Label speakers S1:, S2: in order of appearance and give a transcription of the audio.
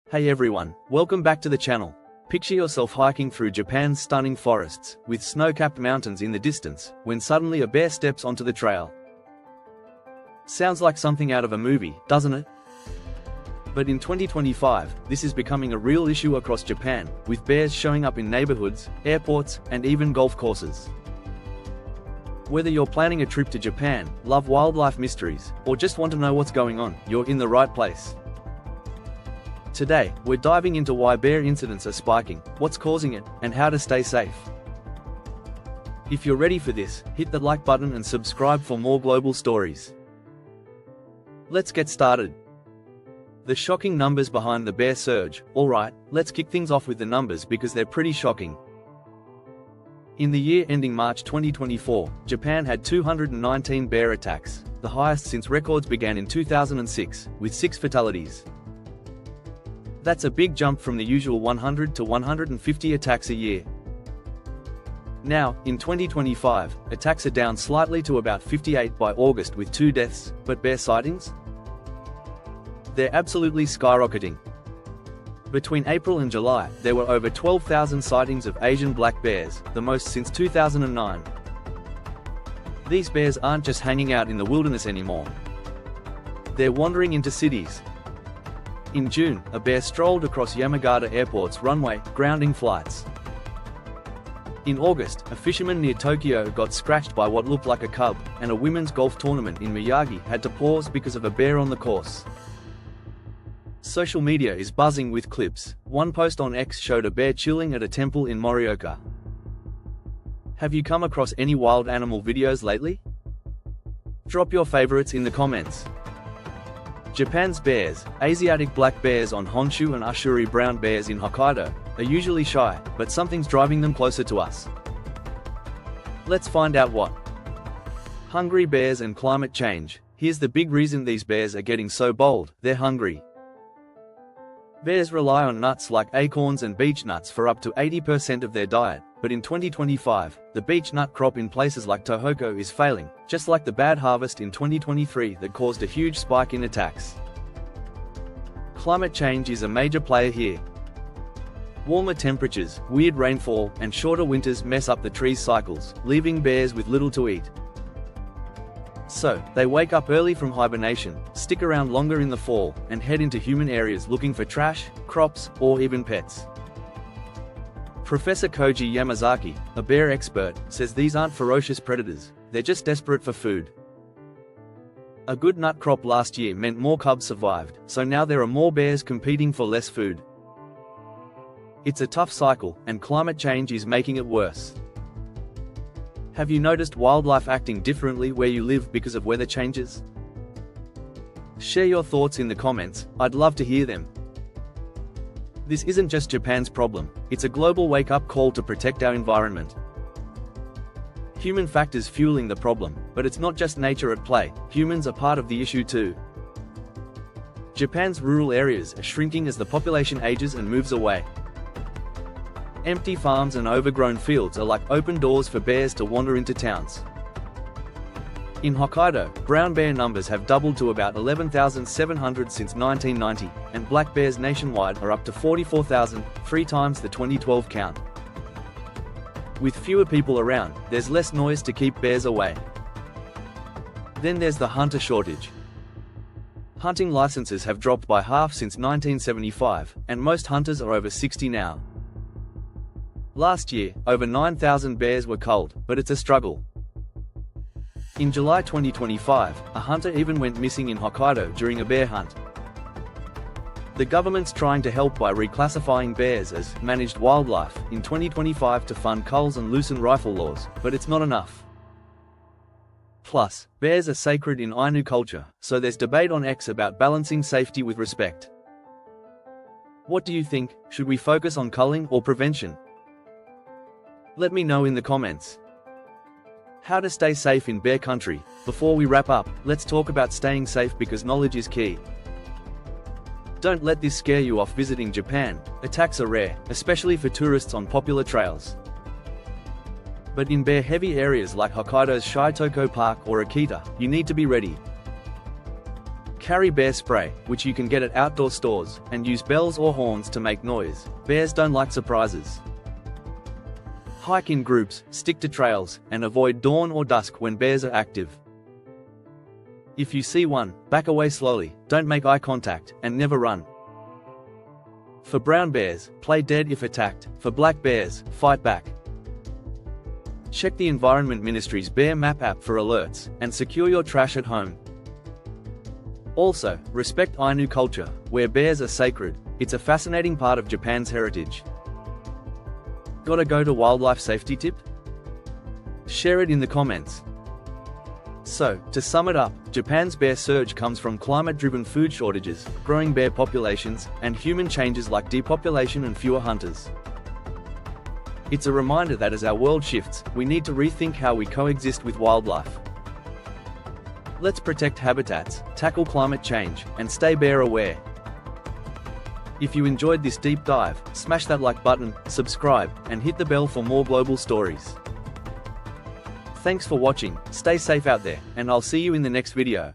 S1: Hey everyone, welcome back to the channel. Picture yourself hiking through Japan's stunning forests, with snow-capped mountains in the distance, when suddenly a bear steps onto the trail. Sounds like something out of a movie, doesn't it? But in 2025, this is becoming a real issue across Japan, with bears showing up in neighborhoods, airports, and even golf courses. Whether you're planning a trip to Japan, love wildlife mysteries, or just want to know what's going on, you're in the right place. Today, we're diving into why bear incidents are spiking, what's causing it, and how to stay safe. If you're ready for this, hit the like button and subscribe for more global stories. Let's get started. The shocking numbers behind the bear surge. Alright, let's kick things off with the numbers because they're pretty shocking. In the year ending March 2024, Japan had 219 bear attacks, the highest since records began in 2006, with 6 fatalities. That's a big jump from the usual 100 to 150 attacks a year. Now, in 2025, attacks are down slightly to about 58 by August with 2 deaths, but bear sightings? They're absolutely skyrocketing. Between April and July, there were over 12,000 sightings of Asian black bears, the most since 2009. These bears aren't just hanging out in the wilderness anymore. They're wandering into cities. In June, a bear strolled across Yamagata Airport's runway, grounding flights. In August, a fisherman near Tokyo got scratched by what looked like a cub, and a women's golf tournament in Miyagi had to pause because of a bear on the course. Social media is buzzing with clips. One post on X showed a bear chilling at a temple in Morioka. Have you come across any wild animal videos lately? Drop your favorites in the comments. Japan's bears, Asiatic black bears on Honshu and Ashuri brown bears in Hokkaido, are usually shy, but something's driving them closer to us. Let's find out what. Hungry bears and climate change. Here's the big reason these bears are getting so bold: they're hungry. Bears rely on nuts like acorns and beech nuts for up to 80% of their diet, but in 2025, the beech nut crop in places like Tohoku is failing, just like the bad harvest in 2023 that caused a huge spike in attacks. Climate change is a major player here. Warmer temperatures, weird rainfall, and shorter winters mess up the trees' cycles, leaving bears with little to eat. So, they wake up early from hibernation, stick around longer in the fall, and head into human areas looking for trash, crops, or even pets. Professor Koji Yamazaki, a bear expert, says these aren't ferocious predators, they're just desperate for food. A good nut crop last year meant more cubs survived, so now there are more bears competing for less food. It's a tough cycle, and climate change is making it worse. Have you noticed wildlife acting differently where you live because of weather changes? Share your thoughts in the comments, I'd love to hear them. This isn't just Japan's problem, it's a global wake-up call to protect our environment. Human factors fueling the problem, but it's not just nature at play, humans are part of the issue too. Japan's rural areas are shrinking as the population ages and moves away. Empty farms and overgrown fields are like open doors for bears to wander into towns. In Hokkaido, brown bear numbers have doubled to about 11,700 since 1990, and black bears nationwide are up to 44,000, 3 times the 2012 count. With fewer people around, there's less noise to keep bears away. Then there's the hunter shortage. Hunting licenses have dropped by half since 1975, and most hunters are over 60 now. Last year, over 9,000 bears were culled, but it's a struggle. In July 2025, a hunter even went missing in Hokkaido during a bear hunt. The government's trying to help by reclassifying bears as managed wildlife in 2025 to fund culls and loosen rifle laws, but it's not enough. Plus, bears are sacred in Ainu culture, so there's debate on X about balancing safety with respect. What do you think? Should we focus on culling or prevention? Let me know in the comments. How to stay safe in bear country. Before we wrap up, let's talk about staying safe because knowledge is key. Don't let this scare you off visiting Japan. Attacks are rare, especially for tourists on popular trails. But in bear-heavy areas like Hokkaido's Shitoko Park or Akita, you need to be ready. Carry bear spray, which you can get at outdoor stores, and use bells or horns to make noise. Bears don't like surprises. Hike in groups, stick to trails, and avoid dawn or dusk when bears are active. If you see one, back away slowly, don't make eye contact, and never run. For brown bears, play dead if attacked. For black bears, fight back. Check the Environment Ministry's Bear Map app for alerts, and secure your trash at home. Also, respect Ainu culture, where bears are sacred. It's a fascinating part of Japan's heritage. Gotta go to wildlife safety tip? Share it in the comments. So, to sum it up, Japan's bear surge comes from climate-driven food shortages, growing bear populations, and human changes like depopulation and fewer hunters. It's a reminder that as our world shifts, we need to rethink how we coexist with wildlife. Let's protect habitats, tackle climate change, and stay bear aware. If you enjoyed this deep dive, smash that like button, subscribe, and hit the bell for more global stories. Thanks for watching, stay safe out there, and I'll see you in the next video.